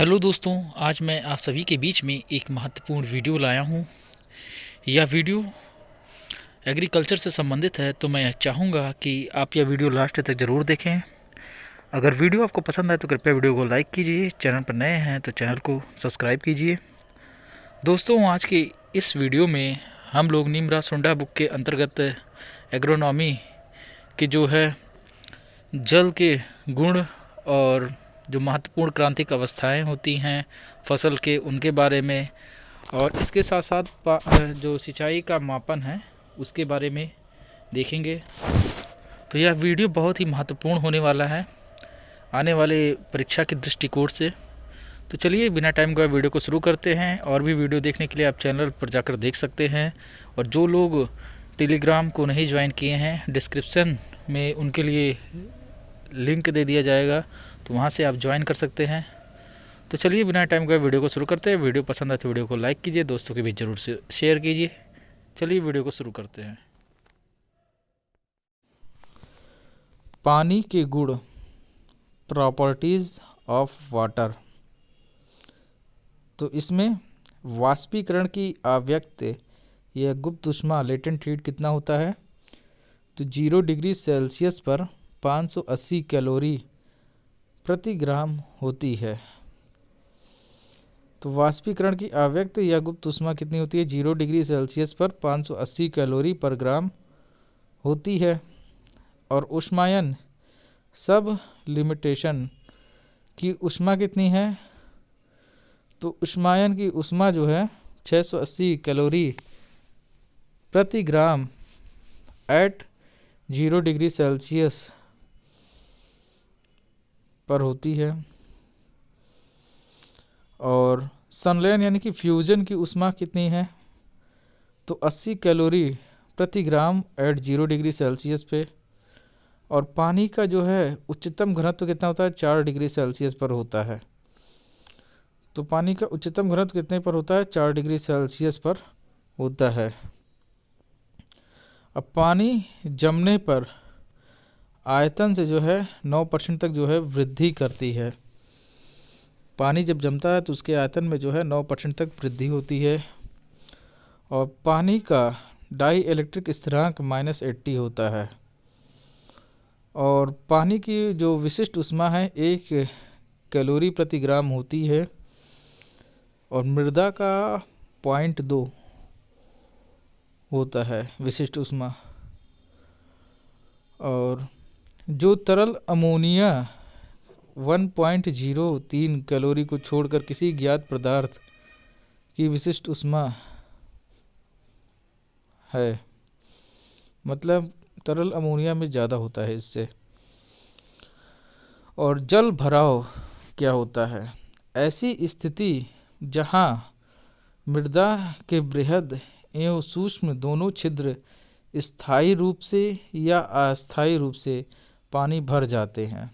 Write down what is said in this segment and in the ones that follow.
Hello दोस्तों, आज मैं आप सभी के बीच में एक महत्वपूर्ण वीडियो लाया हूँ। यह वीडियो एग्रीकल्चर से संबंधित है, तो मैं चाहूँगा कि आप यह वीडियो लास्ट तक ज़रूर देखें। अगर वीडियो आपको पसंद आए तो कृपया वीडियो को लाइक कीजिए, चैनल पर नए हैं तो चैनल को सब्सक्राइब कीजिए। दोस्तों, आज के इस वीडियो में हम लोग नीमरा सुंडा बुक के अंतर्गत एग्रोनॉमी की जो है जल के गुण और जो महत्वपूर्ण क्रांतिक अवस्थाएं होती हैं फसल के, उनके बारे में, और इसके साथ साथ जो सिंचाई का मापन है उसके बारे में देखेंगे। तो यह वीडियो बहुत ही महत्वपूर्ण होने वाला है आने वाले परीक्षा के दृष्टिकोण से। तो चलिए बिना टाइम गवाए वीडियो को शुरू करते हैं। और भी वीडियो देखने के लिए आप चैनल पर जाकर देख सकते हैं। और जो लोग टेलीग्राम को नहीं ज्वाइन किए हैं, डिस्क्रिप्शन में उनके लिए लिंक दे दिया जाएगा, तो वहाँ से आप ज्वाइन कर सकते हैं। तो चलिए बिना टाइम गवाए वीडियो को शुरू करते हैं। वीडियो पसंद आए तो वीडियो को लाइक कीजिए, दोस्तों के बीच ज़रूर से शेयर कीजिए। चलिए वीडियो को शुरू करते हैं। पानी के गुण, प्रॉपर्टीज़ ऑफ वाटर। तो इसमें वाष्पीकरण की अव्यक्त या गुप्त ऊष्मा लेटेंट हीट कितना होता है? तो 0 डिग्री सेल्सियस पर 580 कैलोरी प्रति ग्राम होती है। तो वाष्पीकरण की अव्यक्त या गुप्त ऊष्मा कितनी होती है? 0 डिग्री सेल्सियस पर 580 कैलोरी पर ग्राम होती है। और ऊष्मायन सब लिमिटेशन की ऊष्मा कितनी है? तो ऊष्मायन की ऊष्मा जो है 680 कैलोरी प्रति ग्राम एट 0 डिग्री सेल्सियस पर होती है। और संलयन यानी कि फ्यूजन की ऊष्मा कितनी है? तो 80 कैलोरी प्रति ग्राम एट 0 डिग्री सेल्सियस पे। और पानी का जो है उच्चतम घनत्व कितना होता है? 4 डिग्री सेल्सियस पर होता है। तो पानी का उच्चतम घनत्व कितने पर होता है? 4 डिग्री सेल्सियस पर होता है। अब पानी जमने पर आयतन से जो है 9% तक जो है वृद्धि करती है। पानी जब जमता है तो उसके आयतन में जो है 9% तक वृद्धि होती है। और पानी का डाई इलेक्ट्रिक स्थिरांक -80 होता है। और पानी की जो विशिष्ट ऊष्मा है 1 कैलोरी प्रति ग्राम होती है। और मृदा का 0.2 होता है विशिष्ट ऊष्मा। और जो तरल अमोनिया 1.03 कैलोरी को छोड़कर किसी ज्ञात पदार्थ की विशिष्ट ऊष्मा है, मतलब तरल अमोनिया में ज़्यादा होता है इससे। और जल भराव क्या होता है? ऐसी स्थिति जहाँ मृदा के बृहद एवं सूक्ष्म दोनों छिद्र स्थायी रूप से या अस्थायी रूप से पानी भर जाते हैं।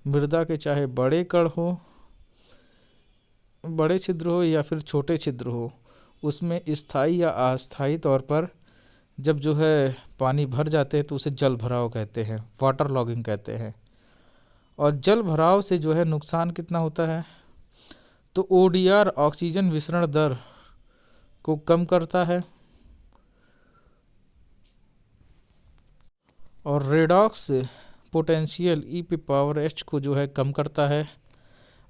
मृदा के चाहे बड़े कण हो, बड़े छिद्र हो या फिर छोटे छिद्र हो, उसमें स्थायी या अस्थायी तौर पर जब जो है पानी भर जाते हैं तो उसे जल भराव कहते हैं, वाटर लॉगिंग कहते हैं। और जल भराव से जो है नुकसान कितना होता है? तो ODR ऑक्सीजन विसरण दर को कम करता है। और रेडॉक्स पोटेंशियल E⁻H को जो है कम करता है।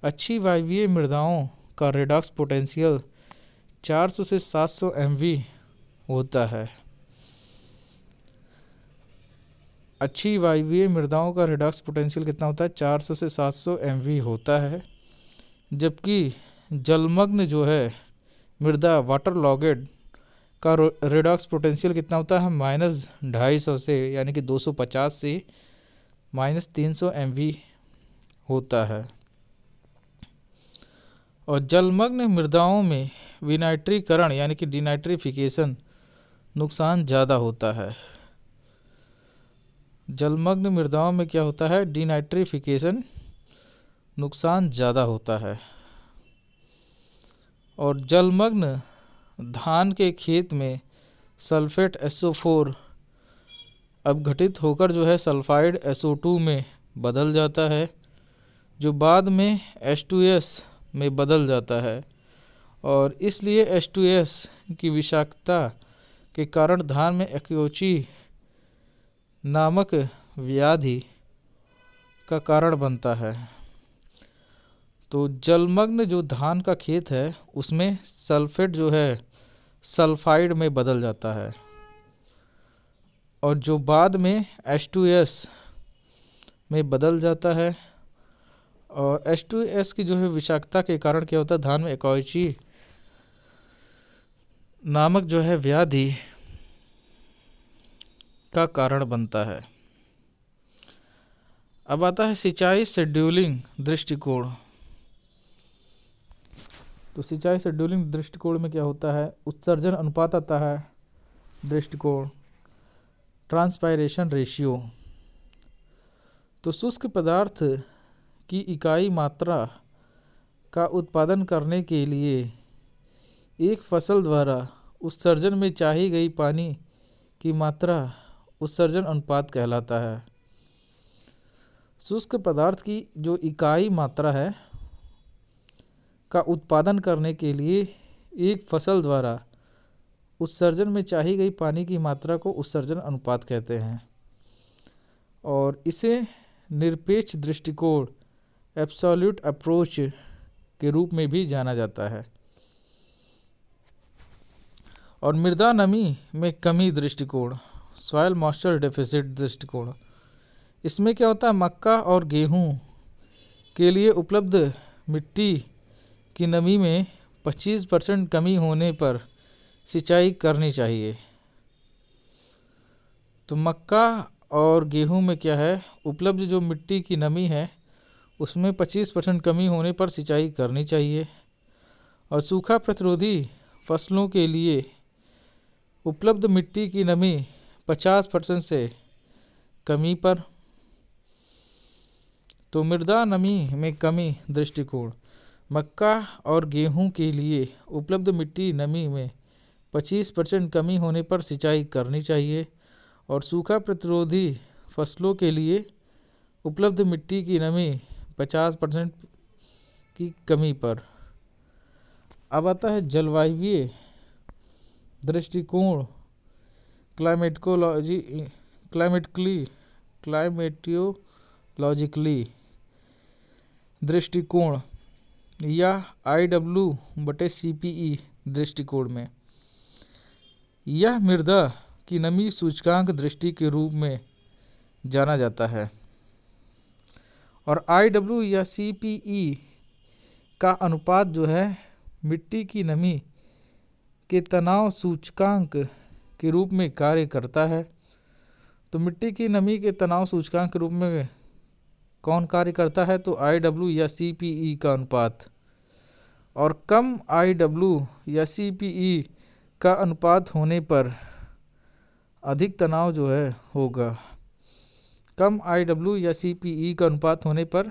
अच्छी वायवीय मृदाओं का रेडॉक्स पोटेंशियल 400 से 700 MV होता है। अच्छी वायवीय मृदाओं का रेडॉक्स पोटेंशियल कितना होता है? 400 से 700 MV होता है। जबकि जलमग्न जो है मृदा वाटर लॉगेड का रेडॉक्स पोटेंशियल कितना होता है? -250 से यानी कि 250 से -300 MV होता है। और जलमग्न मृदाओं में विनाइट्रीकरण यानी कि डिनाइट्रिफिकेशन नुकसान ज़्यादा होता है। जलमग्न मृदाओं में क्या होता है? डिनाइट्रिफिकेशन नुकसान ज़्यादा होता है। और जलमग्न धान के खेत में सल्फेट SO4 अपघटित होकर जो है सल्फाइड SO2 में बदल जाता है, जो बाद में H2S में बदल जाता है और इसलिए H2S की विषाक्तता के कारण धान में एक्योची नामक व्याधि का कारण बनता है। तो जलमग्न जो धान का खेत है उसमें सल्फेट जो है सल्फाइड में बदल जाता है और जो बाद में H2S में बदल जाता है। और H2S की जो है विषाक्तता के कारण क्या होता है, धान में एक्योची नामक जो है व्याधि का कारण बनता है। अब आता है सिंचाई शेड्यूलिंग दृष्टिकोण। तो सिंचाई शेड्यूलिंग दृष्टिकोण में क्या होता है, उत्सर्जन अनुपात आता है दृष्टिकोण, ट्रांसपायरेशन रेशियो। तो शुष्क पदार्थ की इकाई मात्रा का उत्पादन करने के लिए एक फसल द्वारा उत्सर्जन में चाही गई पानी की मात्रा उत्सर्जन अनुपात कहलाता है। शुष्क पदार्थ की जो इकाई मात्रा है का उत्पादन करने के लिए एक फसल द्वारा उत्सर्जन में चाही गई पानी की मात्रा को उत्सर्जन अनुपात कहते हैं और इसे निरपेक्ष दृष्टिकोण एब्सोल्यूट अप्रोच के रूप में भी जाना जाता है। और मृदा नमी में कमी दृष्टिकोण, सॉइल मॉइस्चर डेफिसिट दृष्टिकोण, इसमें क्या होता है, मक्का और गेहूं के लिए उपलब्ध मिट्टी की नमी में 25% कमी होने पर सिंचाई करनी चाहिए। तो मक्का और गेहूं में क्या है, उपलब्ध जो मिट्टी की नमी है उसमें 25% कमी होने पर सिंचाई करनी चाहिए। और सूखा प्रतिरोधी फसलों के लिए उपलब्ध मिट्टी की नमी 50% से कमी पर। तो मृदा नमी में कमी दृष्टिकोण, मक्का और गेहूं के लिए उपलब्ध मिट्टी नमी में 25% कमी होने पर सिंचाई करनी चाहिए और सूखा प्रतिरोधी फसलों के लिए उपलब्ध मिट्टी की नमी 50% की कमी पर। अब आता है जलवायु दृष्टिकोण, क्लाइमेटोलॉजिकली दृष्टिकोण या IW/CPE दृष्टिकोण में यह मृदा की नमी सूचकांक दृष्टि के रूप में जाना जाता है और IW या CPE का अनुपात जो है मिट्टी की नमी के तनाव सूचकांक के रूप में कार्य करता है। तो मिट्टी की नमी के तनाव सूचकांक के रूप में कौन कार्य करता है, तो IW या CPE का अनुपात। और कम IW या CPE का अनुपात होने पर अधिक तनाव जो है होगा। कम IW या CPE का अनुपात होने पर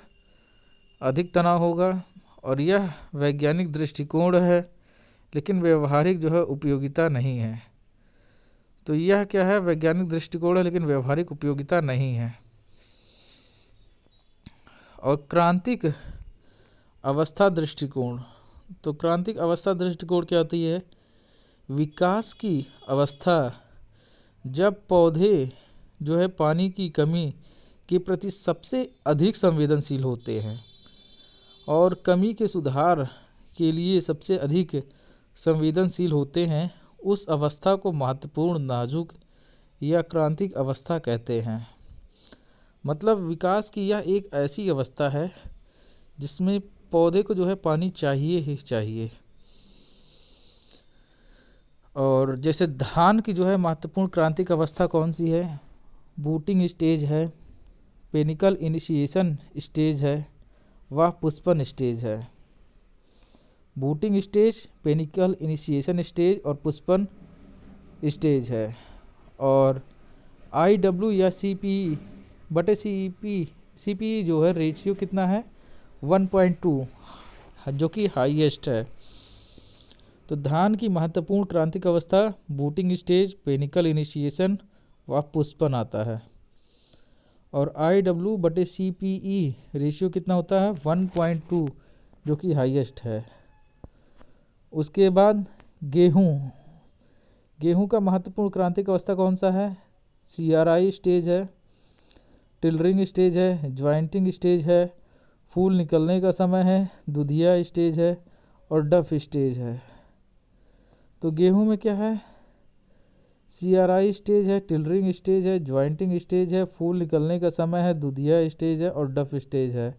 अधिक तनाव होगा और यह वैज्ञानिक दृष्टिकोण है लेकिन व्यवहारिक जो है उपयोगिता नहीं है। तो यह क्या है, वैज्ञानिक दृष्टिकोण है लेकिन व्यवहारिक उपयोगिता नहीं है। और क्रांतिक अवस्था दृष्टिकोण, तो क्रांतिक अवस्था दृष्टिकोण क्या होती है, विकास की अवस्था जब पौधे जो है पानी की कमी के प्रति सबसे अधिक संवेदनशील होते हैं और कमी के सुधार के लिए सबसे अधिक संवेदनशील होते हैं, उस अवस्था को महत्वपूर्ण नाजुक या क्रांतिक अवस्था कहते हैं। मतलब विकास की यह एक ऐसी अवस्था है जिसमें पौधे को जो है पानी चाहिए ही चाहिए। और जैसे धान की जो है महत्वपूर्ण क्रांतिक अवस्था कौन सी है, बूटिंग स्टेज है, पेनिकल इनिशिएशन स्टेज है, वह पुष्पन स्टेज है। Booting stage, panicle initiation stage और पुष्पन स्टेज है। और IW या CPE जो है रेशियो कितना है 1.2 जो कि हाईएस्ट है। तो धान की महत्वपूर्ण क्रांतिक अवस्था बूटिंग स्टेज, पेनिकल इनिशिएशन व पुष्पन आता है। और IW/CPE रेशियो कितना होता है 1.2 जो कि हाईएस्ट है। उसके बाद गेहूं का महत्वपूर्ण क्रांतिक अवस्था कौन सा है? CRI स्टेज है, टिलरिंग स्टेज है, ज्वाइंटिंग स्टेज है, फूल निकलने का समय है, दुधिया स्टेज है और डफ स्टेज है। तो गेहूं में क्या है? CRI स्टेज है, टिलरिंग स्टेज है, ज्वाइंटिंग स्टेज है, फूल निकलने का समय है, दुधिया स्टेज है और डफ स्टेज है।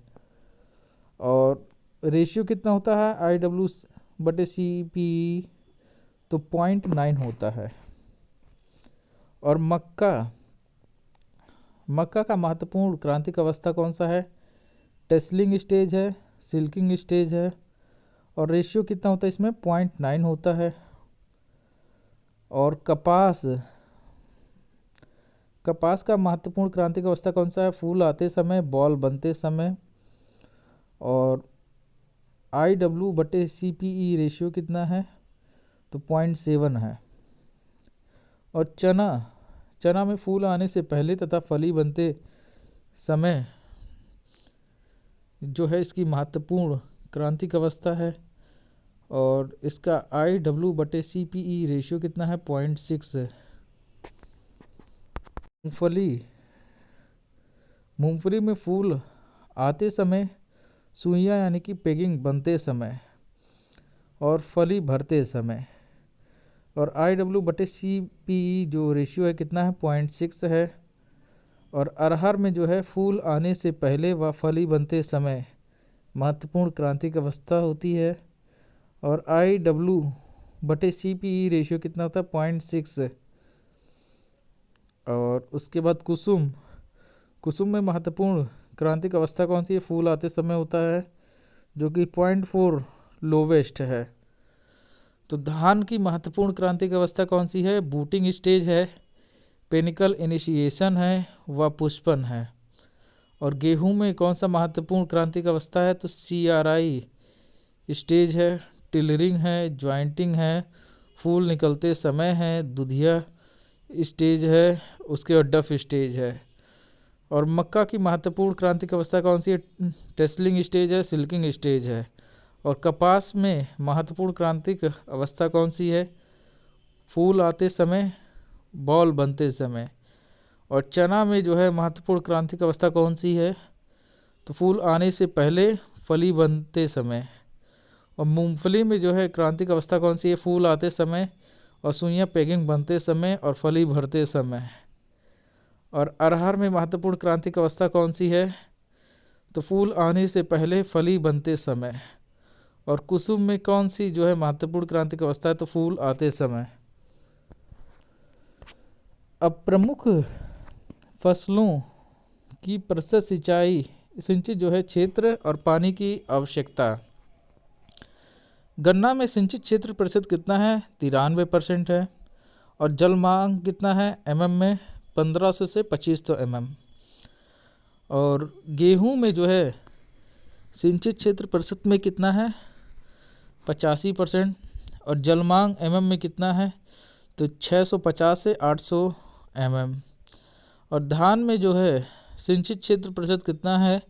और रेशियो कितना होता है IW/CPE? तो 0.9 होता है। और मक्का का महत्वपूर्ण क्रांतिक अवस्था कौन सा है? टेस्लिंग स्टेज है, सिल्किंग स्टेज है और रेशियो कितना होता है इसमें? 0.9 होता है। और कपास का महत्वपूर्ण क्रांतिक अवस्था कौन सा है? फूल आते समय, बॉल बनते समय। और IW/CPE रेशियो कितना है? तो 0.7 है। और चना में फूल आने से पहले तथा फली बनते समय जो है इसकी महत्वपूर्ण क्रांतिक अवस्था है और इसका IW/CPE रेशियो कितना है? 0.6 है। मूंगफली में फूल आते समय, सुइयां यानी कि पेगिंग बनते समय और फली भरते समय। और IW/CPE जो रेशियो है कितना है? 0.6 है। और अरहर में जो है फूल आने से पहले व फली बनते समय महत्वपूर्ण क्रांतिक अवस्था होती है और IW/CPE रेशियो कितना होता है? 0.6 है। और उसके बाद कुसुम में महत्वपूर्ण क्रांतिक अवस्था कौन सी है? फूल आते समय होता है जो कि 0.4 लोवेस्ट है। तो धान की महत्वपूर्ण क्रांतिक अवस्था कौन सी है? बूटिंग स्टेज है, पेनिकल इनिशिएशन है व पुष्पन है। और गेहूं में कौन सा महत्वपूर्ण क्रांतिक अवस्था है? तो CRI स्टेज है, टिलरिंग है, ज्वाइंटिंग है, फूल निकलते समय है, दुधिया स्टेज है, उसके बाद डफ स्टेज है। और मक्का की महत्वपूर्ण क्रांतिक अवस्था कौन सी है? टेस्लिंग स्टेज है, सिल्किंग स्टेज है। और कपास में महत्वपूर्ण क्रांतिक अवस्था कौन सी है? फूल आते समय, बॉल बनते समय। और चना में जो है महत्वपूर्ण क्रांतिक अवस्था कौन सी है? तो फूल आने से पहले, फली बनते समय। और मूंगफली में जो है क्रांतिक अवस्था कौन सी है? फूल आते समय और सुइयां पेगिंग बनते समय और फली भरते समय। और अरहर में महत्वपूर्ण क्रांतिक अवस्था कौन सी है? तो फूल आने से पहले, फली बनते समय। और कुसुम में कौन सी जो है महत्वपूर्ण क्रांतिक अवस्था है? तो फूल आते समय। अब प्रमुख फसलों की प्रतिशत सिंचित जो है क्षेत्र और पानी की आवश्यकता। गन्ना में सिंचित क्षेत्र प्रतिशत कितना है? 93% है। और जल मांग कितना है mm में? 1500 से 2500 mm। और गेहूं में जो है सिंचित क्षेत्र प्रतिशत में कितना है? 85%। और जल मांग mm में कितना है? तो 650 से 800 mm। और धान में जो है सिंचित क्षेत्र प्रतिशत कितना है?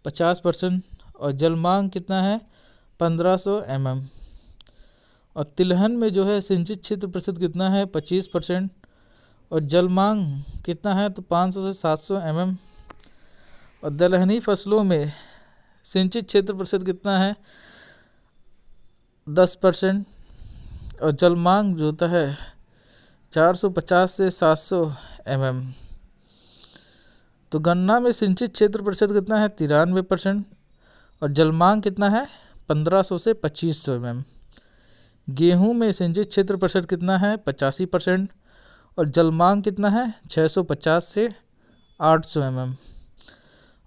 50%। और जल मांग कितना है? 1500 mm। और तिलहन में जो है सिंचित क्षेत्र प्रतिशत कितना है? 25%। और जल मांग कितना है? तो 500 से 700 mm। और दलहनी फसलों में सिंचित क्षेत्र प्रतिशत कितना है? 10%। और जल मांग जो होता है 450 से 700 mm। तो गन्ना में सिंचित क्षेत्र प्रतिशत कितना है? 93%। और जल मांग कितना है? 1500 से 2500 mm। गेहूं में सिंचित क्षेत्र प्रतिशत कितना है? 85%। और जल मांग कितना है? 650 से 800 mm।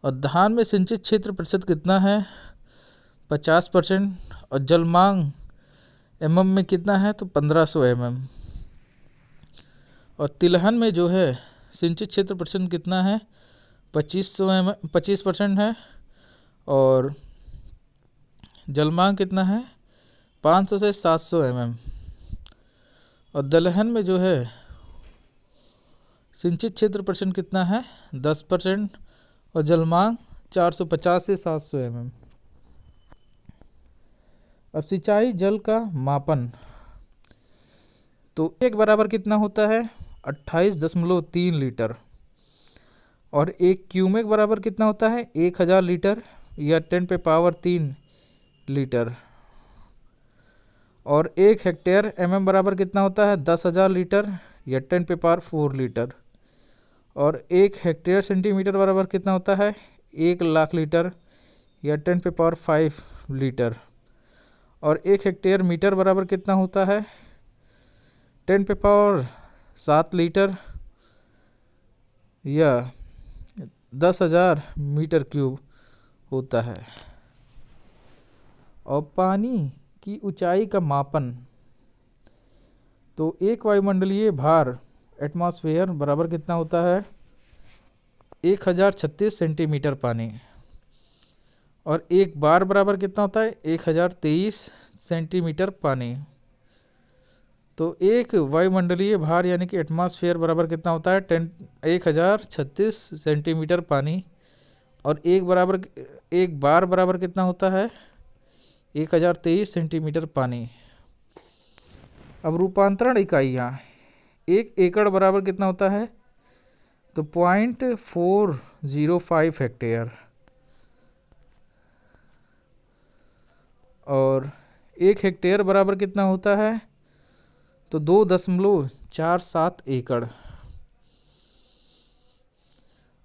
और धान में सिंचित क्षेत्र प्रतिशत कितना है? 50%। और जल मांग mm में कितना है? तो 1500 mm। और तिलहन में जो है सिंचित क्षेत्र प्रतिशत कितना है? 25% है। और जल मांग कितना है? 500 से 700 mm। और दलहन में जो है सिंचित क्षेत्र प्रतिशत कितना है? 10%। और जल मांग 450 से 700 mm। अब सिंचाई जल का मापन, तो एक बराबर कितना होता है 28.3 लीटर, और एक क्यूमेक बराबर कितना होता है 1000 लीटर या 10⁻³ लीटर, और एक हेक्टेयर बराबर कितना होता है 10,000 लीटर या 10⁻⁴ लीटर, और एक हेक्टेयर सेंटीमीटर बराबर कितना होता है 1,00,000 लीटर या 10⁻⁵ लीटर, और एक हेक्टेयर मीटर बराबर कितना होता है 10⁻7 लीटर या 10,000 मीटर क्यूब होता है। और पानी की ऊंचाई का मापन, तो एक वायुमंडलीय भार एटमॉस्फेयर बराबर कितना होता है 1036 सेंटीमीटर पानी, और एक बार बराबर कितना होता है 1023 सेंटीमीटर पानी। तो एक वायुमंडलीय भार यानी कि एटमॉस्फेयर बराबर कितना होता है 1036 सेंटीमीटर पानी, और एक बार बराबर कितना होता है 1023 सेंटीमीटर पानी। अब रूपांतरण इकाइयाँ, एक एकड़ बराबर कितना होता है, तो 0.405 हेक्टेयर, और एक हेक्टेयर बराबर कितना होता है, तो 2.47 एकड़।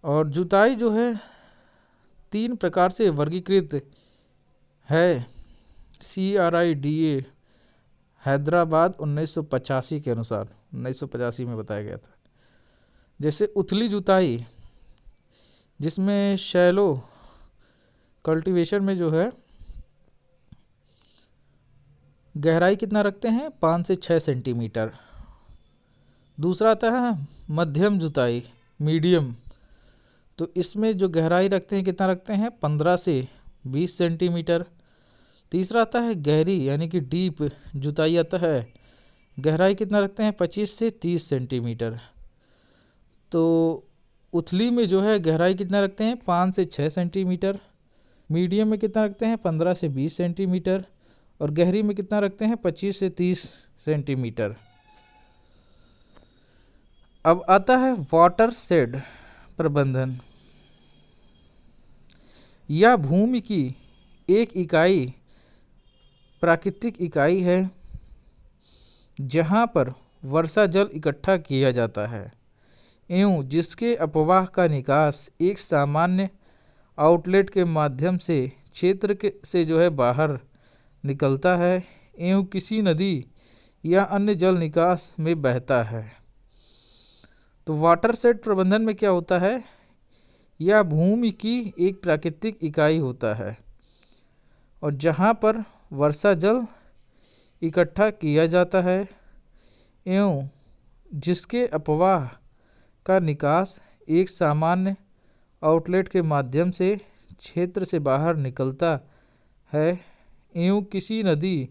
और जुताई जो है 3 प्रकार से वर्गीकृत है, CRIDA हैदराबाद 1985 के अनुसार, 1985 में बताया गया था। जैसे उथली जुताई, जिसमें शैलो कल्टीवेशन में जो है गहराई कितना रखते हैं 5 से 6 सेंटीमीटर। दूसरा आता है मध्यम जुताई, मीडियम, तो इसमें जो गहराई रखते हैं कितना रखते हैं 15 से 20 सेंटीमीटर। तीसरा आता है गहरी यानी कि डीप जुताई आता है, गहराई कितना रखते हैं 25 से 30 सेंटीमीटर। तो उथली में जो है गहराई कितना रखते हैं 5 से 6 सेंटीमीटर, मीडियम में कितना रखते हैं 15 से 20 सेंटीमीटर, और गहरी में कितना रखते हैं 25 से 30 सेंटीमीटर। अब आता है वाटर शेड प्रबंधन। यह भूमि की एक इकाई, प्राकृतिक इकाई है जहाँ पर वर्षा जल इकट्ठा किया जाता है एवं जिसके अपवाह का निकास एक सामान्य आउटलेट के माध्यम से क्षेत्र से जो है बाहर निकलता है एवं किसी नदी या अन्य जल निकास में बहता है। तो वाटरशेड प्रबंधन में क्या होता है, यह भूमि की एक प्राकृतिक इकाई होता है और जहाँ पर वर्षा जल इकट्ठा किया जाता है एवं जिसके अपवाह का निकास एक सामान्य आउटलेट के माध्यम से क्षेत्र से बाहर निकलता है एवं किसी नदी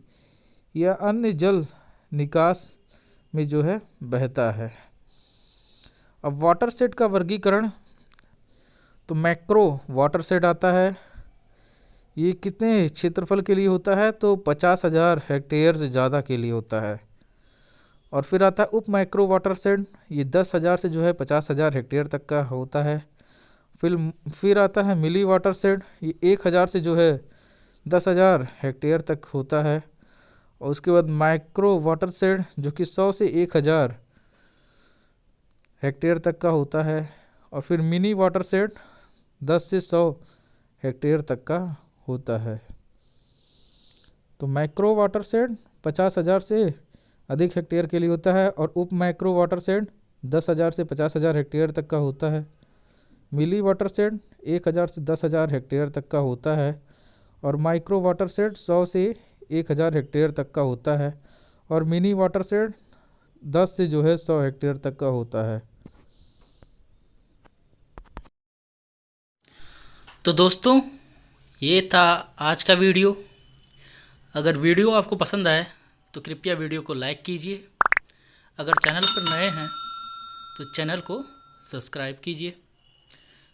या अन्य जल निकास में जो है बहता है। अब वाटरशेड का वर्गीकरण, तो मैक्रो वाटरशेड आता है, ये कितने क्षेत्रफल के लिए होता है, तो 50,000 हेक्टेयर से ज़्यादा के लिए होता है। और फिर आता है उप मैक्रो वाटरशेड, ये 10,000 से जो है 50,000 हेक्टेयर तक का होता है। फिर आता है मिली वाटरशेड, ये 1,000 से जो है 10,000 हेक्टेयर तक होता है। और उसके बाद माइक्रो वाटरशेड जो कि 100 से 1,000 हेक्टेयर तक का होता है। और फिर मिनी वाटरशेड 10 से 100 हेक्टेयर तक का होता है। तो मैक्रो वाटरशेड 50,000 से अधिक हेक्टेयर के लिए होता है और उप मैक्रो वाटरशेड 10,000 से 50,000 हेक्टेयर तक का होता है। मिली वाटरशेड 1,000 से 10,000 हेक्टेयर तक का होता है और माइक्रो वाटरशेड 100 से 1,000 हेक्टेयर तक का होता है और मिनी वाटरशेड 10 से जो है 100 हेक्टेयर तक का होता है। तो दोस्तों, ये था आज का वीडियो। अगर वीडियो आपको पसंद आए तो कृपया वीडियो को लाइक कीजिए। अगर चैनल पर नए हैं तो चैनल को सब्सक्राइब कीजिए।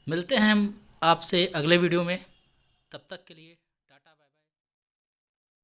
मिलते हैं हम आपसे अगले वीडियो में, तब तक के लिए।